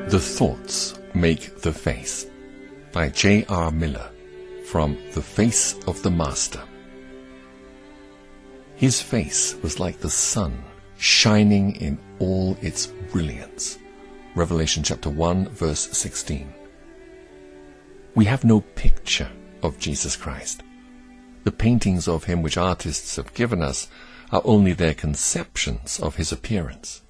The Thoughts Make the Face by J.R. Miller from The Face of the Master. His face was like the sun shining in all its brilliance. Revelation chapter 1 verse 16. We have no picture of Jesus Christ. The paintings of him which artists have given us are only their conceptions of his appearance.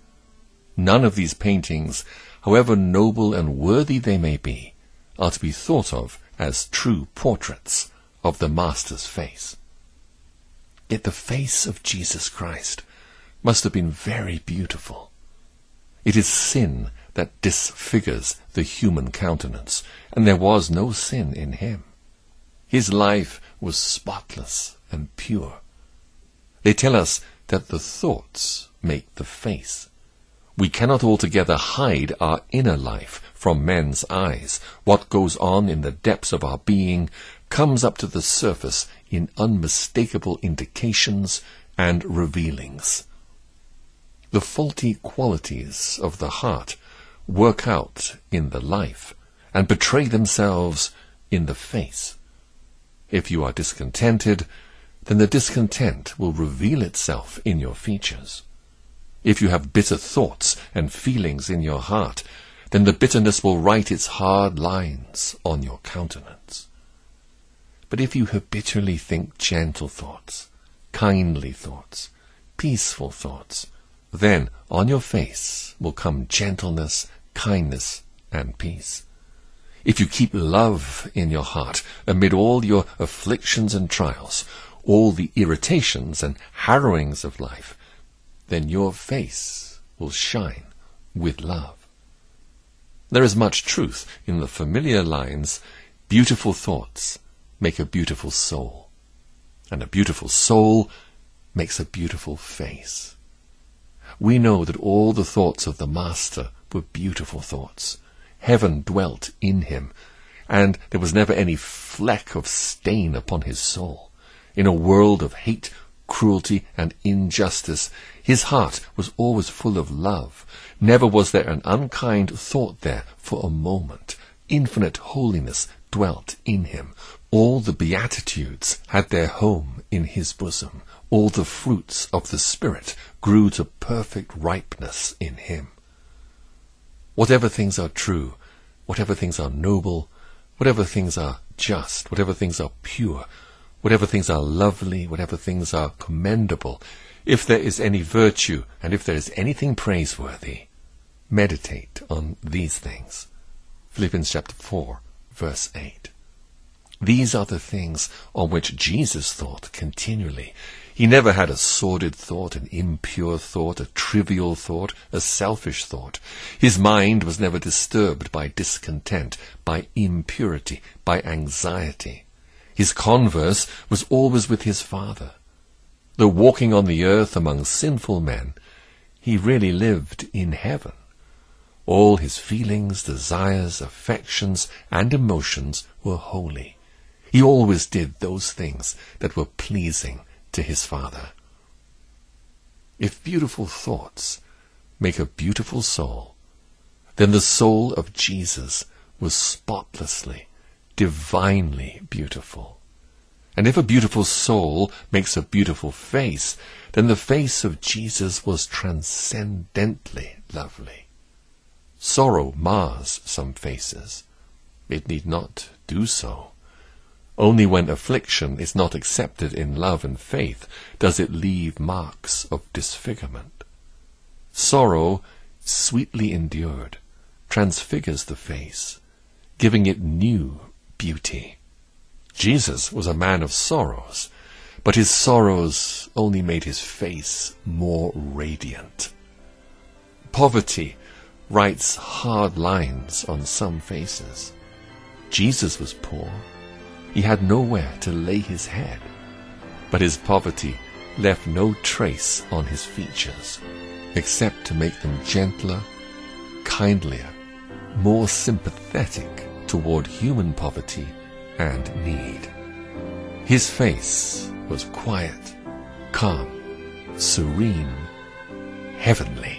None of these paintings, however noble and worthy they may be, are to be thought of as true portraits of the Master's face. Yet the face of Jesus Christ must have been very beautiful. It is sin that disfigures the human countenance, and there was no sin in him. His life was spotless and pure. They tell us that the thoughts make the face. We cannot altogether hide our inner life from men's eyes. What goes on in the depths of our being comes up to the surface in unmistakable indications and revealings. The faulty qualities of the heart work out in the life and betray themselves in the face. If you are discontented, then the discontent will reveal itself in your features. If you have bitter thoughts and feelings in your heart, then the bitterness will write its hard lines on your countenance. But if you habitually think gentle thoughts, kindly thoughts, peaceful thoughts, then on your face will come gentleness, kindness, and peace. If you keep love in your heart amid all your afflictions and trials, all the irritations and harrowings of life, then your face will shine with love. There is much truth in the familiar lines, beautiful thoughts make a beautiful soul, and a beautiful soul makes a beautiful face. We know that all the thoughts of the Master were beautiful thoughts. Heaven dwelt in him, and there was never any fleck of stain upon his soul. In a world of hate, cruelty, and injustice, his heart was always full of love. Never was there an unkind thought there for a moment. Infinite holiness dwelt in him. All the Beatitudes had their home in his bosom. All the fruits of the Spirit grew to perfect ripeness in him. Whatever things are true, whatever things are noble, whatever things are just, whatever things are pure, whatever things are lovely, whatever things are commendable, if there is any virtue, and if there is anything praiseworthy, meditate on these things. Philippians chapter 4, verse 8. These are the things on which Jesus thought continually. He never had a sordid thought, an impure thought, a trivial thought, a selfish thought. His mind was never disturbed by discontent, by impurity, by anxiety. His converse was always with his Father. Though walking on the earth among sinful men, he really lived in heaven. All his feelings, desires, affections, and emotions were holy. He always did those things that were pleasing to his Father. If beautiful thoughts make a beautiful soul, then the soul of Jesus was spotlessly, divinely beautiful. And if a beautiful soul makes a beautiful face, then the face of Jesus was transcendently lovely. Sorrow mars some faces. It need not do so. Only when affliction is not accepted in love and faith does it leave marks of disfigurement. Sorrow, sweetly endured, transfigures the face, giving it new beauty. Jesus was a man of sorrows, but his sorrows only made his face more radiant. Poverty writes hard lines on some faces. Jesus was poor. He had nowhere to lay his head, but his poverty left no trace on his features, except to make them gentler, kindlier, more sympathetic toward human poverty and need. His face was quiet, calm, serene, heavenly.